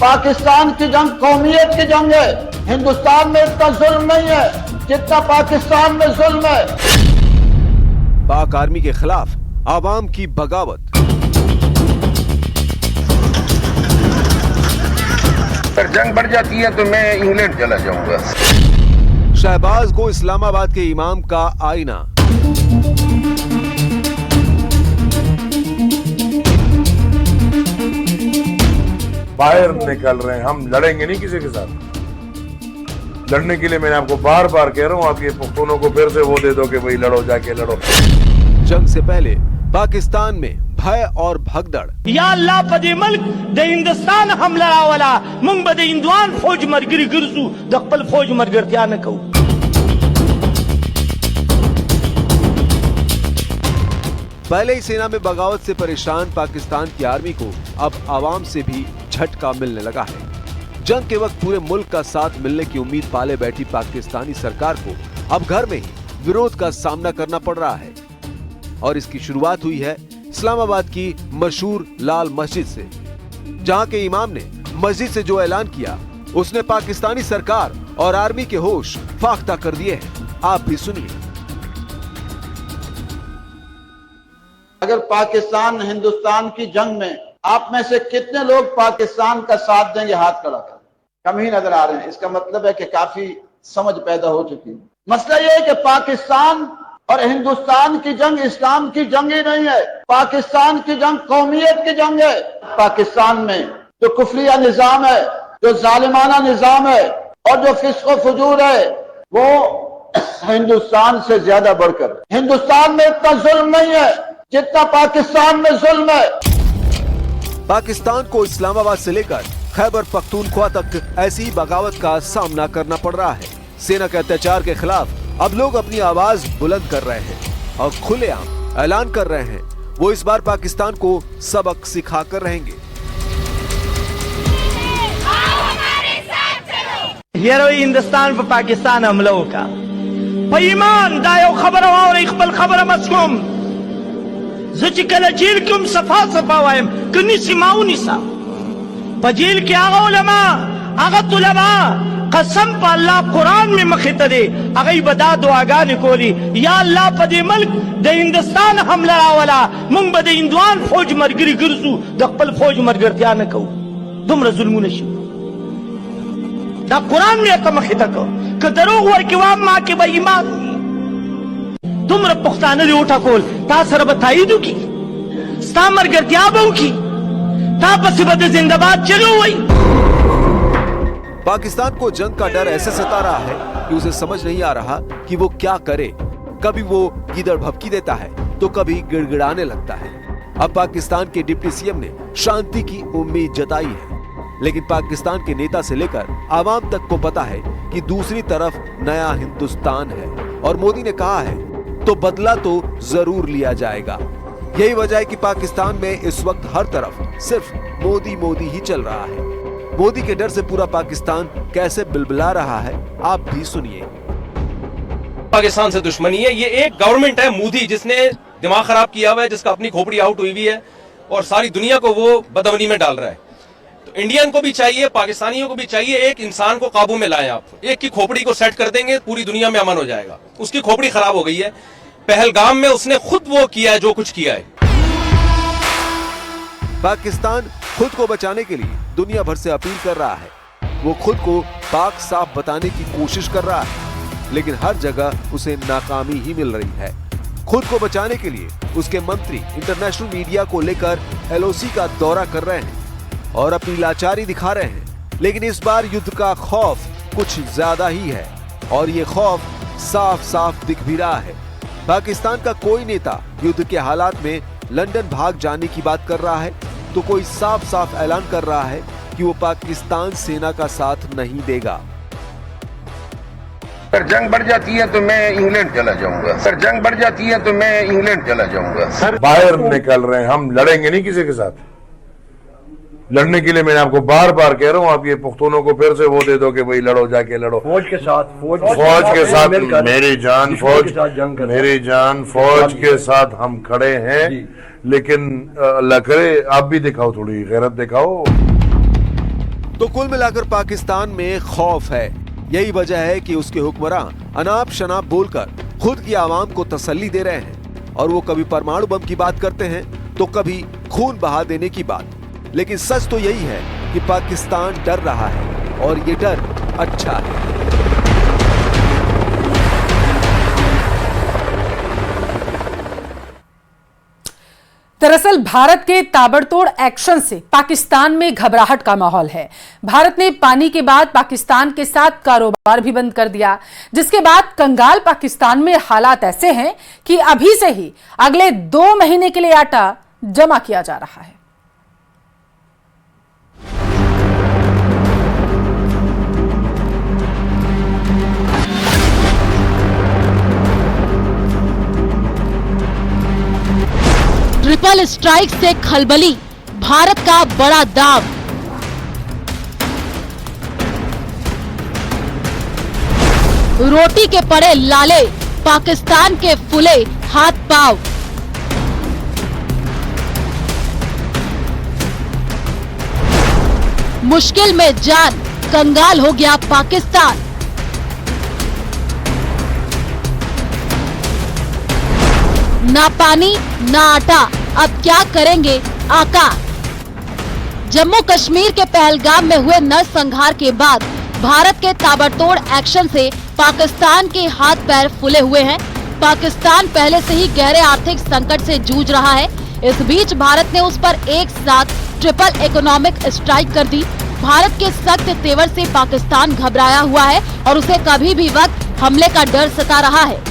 पाकिस्तान की जंग कौमियत की जंग है। हिंदुस्तान में इतना जुल्म नहीं है जितना पाकिस्तान में जुल्म है। पाक आर्मी के खिलाफ आवाम की बगावत। अगर जंग बढ़ जाती है तो मैं इंग्लैंड चला जाऊंगा। शहबाज को इस्लामाबाद के इमाम का आईना। बाहर निकल रहे हैं, हम लड़ेंगे नहीं किसी के साथ। लड़ने के लिए मैंने आपको बार बार कह रहा हूँ, आप ये पुख्तूनों को फिर से वो दे दो कि भाई लड़ो, जाके लड़ो। जंग से पहले पाकिस्तान में भय और भगदड़। या अल्लाह पदे मुल्क दे हिंदुस्तान हम लड़ावला मुंग बदे इंदवान फौज मरगिरी गिरसू दखपल फौज मरगिरतिया न कहू। पहले ही सेना में बगावत से परेशान पाकिस्तान की आर्मी को अब आवाम से भी झटका मिलने लगा है। जंग के वक्त पूरे मुल्क का साथ मिलने की उम्मीद पाले बैठी पाकिस्तानी सरकार को अब घर में ही विरोध का सामना करना पड़ रहा है। और इसकी शुरुआत हुई है इस्लामाबाद की मशहूर लाल मस्जिद से, जहां के इमाम ने मस्जिद से जो ऐलान किया उसने पाकिस्तानी सरकार और आर्मी के होश फाख्ता कर दिए हैं। आप भी सुनिए। अगर पाकिस्तान हिंदुस्तान की जंग में आप में से कितने लोग पाकिस्तान का साथ देंगे? हाथ खड़ा कर। कम ही नजर आ रहे हैं। इसका मतलब है कि काफी समझ पैदा हो चुकी है। मसला यह है कि पाकिस्तान और हिंदुस्तान की जंग इस्लाम की जंग ही नहीं है। पाकिस्तान की जंग कौमियत की जंग है। पाकिस्तान में जो कुफरिया निजाम है, जो जालिमाना निजाम है और जो फिस्को फजूर है, वो हिंदुस्तान से ज्यादा बढ़कर। हिंदुस्तान में इतना जुल्म नहीं है जितना पाकिस्तान में जुल्म है। पाकिस्तान को इस्लामाबाद से लेकर खैबर पख्तूनख्वा तक ऐसी बगावत का सामना करना पड़ रहा है। सेना के अत्याचार के खिलाफ अब लोग अपनी आवाज बुलंद कर रहे हैं और खुलेआम ऐलान कर रहे हैं वो इस बार पाकिस्तान को सबक सिखा कर रहेंगे। ये हिंदुस्तान पर पाकिस्तान हमलों का ईमान दायो खबर और इकबल खबर मस्कुम कल जेल क्यों सफा सफा वायम कनी सिमाऊ निसा बजेल के आगा उलमा आगा तुलमा कसम पा अल्लाह कुरान में मखित दे अगई बदा दुआगा निकोली या अल्लाह पदे मुल्क दे हिंदुस्तान हम लड़ावला मुंग बदे इंदवान फौज मरगिरी गिरसू दखपल फौज मरगिरतिया न कहू। तुम जुल्म नशी दा कुरान में का मखित को क दरोग वर के वाम मां के बेईमान तुम पुख्तान उठा कोल ता सर बताई दू की स्ता मरगिरतिया बहु की ता पसिबद जिंदाबाद चलो वही। पाकिस्तान को जंग का डर ऐसे सता रहा है कि उसे समझ नहीं आ रहा कि वो क्या करे। कभी वो गीदड़ भभकी देता है तो कभी गिड़गिड़ाने लगता है। अब पाकिस्तान के डिप्टी सीएम ने शांति की उम्मीद जताई है, लेकिन पाकिस्तान के नेता से लेकर आवाम तक को पता है कि दूसरी तरफ नया हिंदुस्तान है और मोदी ने कहा है तो बदला तो जरूर लिया जाएगा। यही वजह है कि पाकिस्तान में इस वक्त हर तरफ सिर्फ मोदी मोदी ही चल रहा है। मोदी के डर से पूरा पाकिस्तान कैसे बिलबिला रहा है, आप भी सुनिए। पाकिस्तान से दुश्मनी है। ये एक गवर्नमेंट है मोदी जिसने दिमाग खराब किया हुआ है, जिसका अपनी खोपड़ी आउट हुई हुई है और सारी दुनिया को वो बदअमनी में डाल रहा है। तो इंडियन को भी चाहिए, पाकिस्तानियों को भी चाहिए, एक इंसान को काबू में लाएं। आप एक की खोपड़ी को सेट कर देंगे, पूरी दुनिया में अमन हो जाएगा। उसकी खोपड़ी खराब हो गई है। पहलगाम में उसने खुद वो किया है जो कुछ किया है। पाकिस्तान खुद को बचाने के लिए दुनिया भर से अपील कर रहा है। वो खुद को पाक साफ बताने की कोशिश कर रहा है, लेकिन हर जगह उसे नाकामी ही मिल रही है। खुद को बचाने के लिए उसके मंत्री इंटरनेशनल मीडिया को लेकर एलओसी का दौरा कर रहे हैं और अपनी लाचारी दिखा रहे हैं। लेकिन इस बार युद्ध का खौफ कुछ ज्यादा ही है और ये खौफ साफ साफ दिख भी रहा है। पाकिस्तान का कोई नेता युद्ध के हालात में लंदन भाग जाने की बात कर रहा है तो कोई साफ साफ ऐलान कर रहा है कि वो पाकिस्तान सेना का साथ नहीं देगा। अगर जंग बढ़ जाती है तो मैं इंग्लैंड चला जाऊंगा। अगर जंग बढ़ जाती है तो मैं इंग्लैंड चला जाऊंगा। बाहर निकल रहे हैं, हम लड़ेंगे नहीं किसी के साथ। लड़ने के लिए मैंने आपको बार बार कह रहा हूँ, आप ये पुख्तूनों को फिर से वो दे दो कि भाई लड़ो, जाके लड़ो। फौज के साथ मेरी जान फौज के साथ हम खड़े हैं। लेकिन अल्लाह करे आप भी दिखाओ, थोड़ी गैरत दिखाओ। तो कुल मिलाकर पाकिस्तान में खौफ है। यही वजह है कि उसके हुक्मरान अनाप शनाप बोलकर खुद की आवाम को तसल्ली दे रहे हैं और वो कभी परमाणु बम की बात करते हैं तो कभी खून बहा देने की बात। लेकिन सच तो यही है कि पाकिस्तान डर रहा है और ये डर अच्छा है। दरअसल भारत के ताबड़तोड़ एक्शन से पाकिस्तान में घबराहट का माहौल है। भारत ने पानी के बाद पाकिस्तान के साथ कारोबार भी बंद कर दिया, जिसके बाद कंगाल पाकिस्तान में हालात ऐसे हैं कि अभी से ही अगले 2 महीने के लिए आटा जमा किया जा रहा है। ट्रिपल स्ट्राइक से खलबली, भारत का बड़ा दाव। रोटी के पड़े लाले, पाकिस्तान के फूले हाथ पांव। मुश्किल में जान, कंगाल हो गया पाकिस्तान। ना पानी ना आटा, अब क्या करेंगे आका। जम्मू कश्मीर के पहलगाम में हुए नरसंहार के बाद भारत के ताबड़तोड़ एक्शन से पाकिस्तान के हाथ पैर फूले हुए हैं। पाकिस्तान पहले से ही गहरे आर्थिक संकट से जूझ रहा है। इस बीच भारत ने उस पर एक साथ ट्रिपल इकोनॉमिक स्ट्राइक कर दी। भारत के सख्त तेवर से पाकिस्तान घबराया हुआ है और उसे कभी भी वक्त हमले का डर सता रहा है।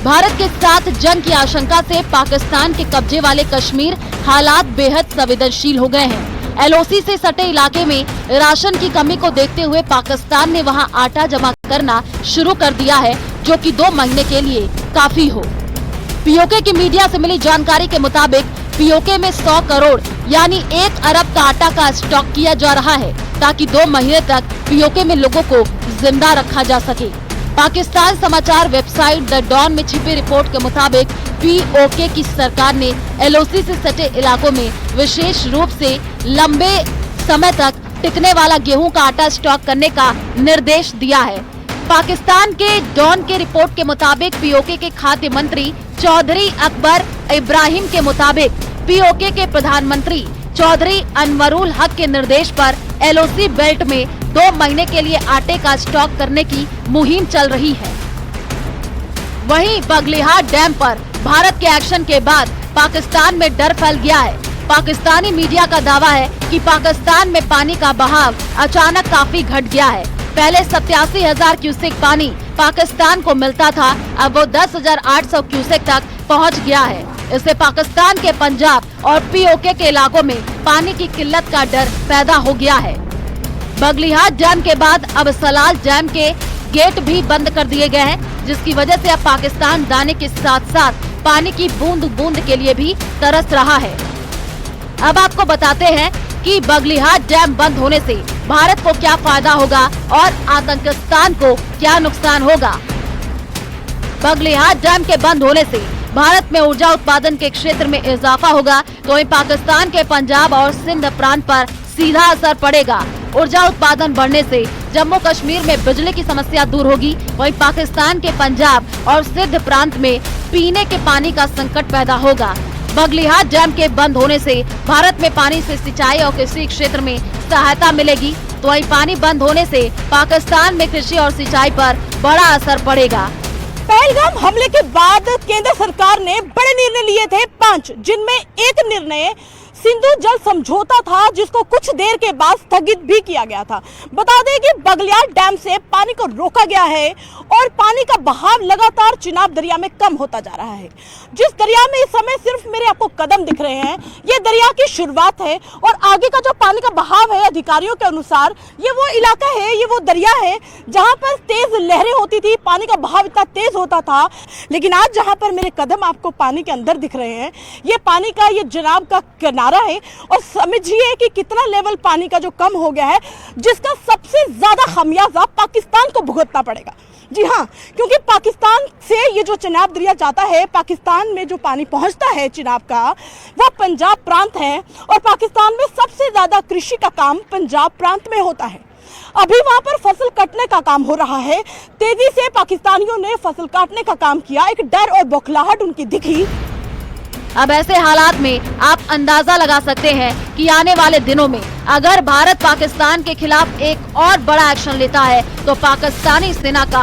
भारत के साथ जंग की आशंका से पाकिस्तान के कब्जे वाले कश्मीर हालात बेहद संवेदनशील हो गए हैं। एलओसी से सटे इलाके में राशन की कमी को देखते हुए पाकिस्तान ने वहां आटा जमा करना शुरू कर दिया है, जो कि 2 महीने के लिए काफी हो। पीओके की मीडिया से मिली जानकारी के मुताबिक पीओके में 100 करोड़ यानी 1 अरब का आटा का स्टॉक किया जा रहा है, ताकि 2 महीने तक पीओके में लोगों को जिंदा रखा जा सके। पाकिस्तान समाचार वेबसाइट द डॉन में छिपी रिपोर्ट के मुताबिक पीओके की सरकार ने एलओसी से सटे इलाकों में विशेष रूप से लंबे समय तक टिकने वाला गेहूं का आटा स्टॉक करने का निर्देश दिया है। पाकिस्तान के डॉन के रिपोर्ट के मुताबिक पीओके के खाद्य मंत्री चौधरी अकबर इब्राहिम के मुताबिक पीओके के प्रधानमंत्री चौधरी अनवरुल हक के निर्देश पर एलओसी बेल्ट में 2 महीने के लिए आटे का स्टॉक करने की मुहिम चल रही है। वहीं बगलिहाट डैम पर भारत के एक्शन के बाद पाकिस्तान में डर फैल गया है। पाकिस्तानी मीडिया का दावा है कि पाकिस्तान में पानी का बहाव अचानक काफी घट गया है। पहले 87,000 क्यूसेक पानी पाकिस्तान को मिलता था, अब वो 10,800 क्यूसेक तक पहुंच गया है। इससे पाकिस्तान के पंजाब और पीओके के इलाकों में पानी की किल्लत का डर पैदा हो गया है। बगलिहाट डैम के बाद अब सलाल डैम के गेट भी बंद कर दिए गए हैं, जिसकी वजह से अब पाकिस्तान दाने के साथ साथ पानी की बूंद बूंद के लिए भी तरस रहा है। अब आपको बताते हैं कि बगलिहाट डैम बंद होने से भारत को क्या फायदा होगा और आतंकिस्तान को क्या नुकसान होगा। बगलिहाट डैम के बंद होने से भारत में ऊर्जा उत्पादन के क्षेत्र में इजाफा होगा, तो वहीं पाकिस्तान के पंजाब और सिंध प्रांत पर सीधा असर पड़ेगा। ऊर्जा उत्पादन बढ़ने से जम्मू कश्मीर में बिजली की समस्या दूर होगी, वहीं पाकिस्तान के पंजाब और सिंध प्रांत में पीने के पानी का संकट पैदा होगा। बगलिहाट डैम के बंद होने से भारत में पानी से सिंचाई और कृषि क्षेत्र में सहायता मिलेगी, तो वहीं पानी बंद होने से पाकिस्तान में कृषि और सिंचाई पर बड़ा असर पड़ेगा। पहलगाम हमले के बाद केंद्र सरकार ने बड़े निर्णय लिए थे 5, जिनमें एक निर्णय सिंधु जल समझौता था, जिसको कुछ देर के बाद स्थगित भी किया गया था। बता दें कि बगलिहाट डैम से पानी को रोका गया है और पानी का बहाव लगातार चिनाब दरिया में कम होता जा रहा है। जिस दरिया में इस समय सिर्फ मेरे आपको कदम दिख रहे हैं, ये दरिया की शुरुआत है और आगे का जो पानी का बहाव है, अधिकारियों के अनुसार ये वो इलाका है, ये वो दरिया है जहाँ पर तेज लहरें होती थी, पानी का बहाव इतना तेज होता था। लेकिन आज जहाँ पर मेरे कदम आपको पानी के अंदर दिख रहे हैं, ये पानी का ये चिनाब का किनारा रहा है और समझिए कि कितना लेवल पानी का जो कम हो गया है, जिसका सबसे ज्यादा खमियाजा पाकिस्तान को भुगतना पड़ेगा। जी हाँ, क्योंकि पाकिस्तान से ये जो चिनाब दरिया जाता है, पाकिस्तान में जो पानी पहुंचता है चिनाब का, वह पंजाब प्रांत है और पाकिस्तान में सबसे ज्यादा कृषि का काम पंजाब प्रांत में होता है। अभी वहां पर फसल कटने का काम हो रहा है। तेजी से पाकिस्तानियों ने फसल काटने का काम किया, एक डर और बौखलाहट उनकी दिखी। अब ऐसे हालात में आप अंदाजा लगा सकते हैं कि आने वाले दिनों में अगर भारत पाकिस्तान के खिलाफ एक और बड़ा एक्शन लेता है तो पाकिस्तानी सेना का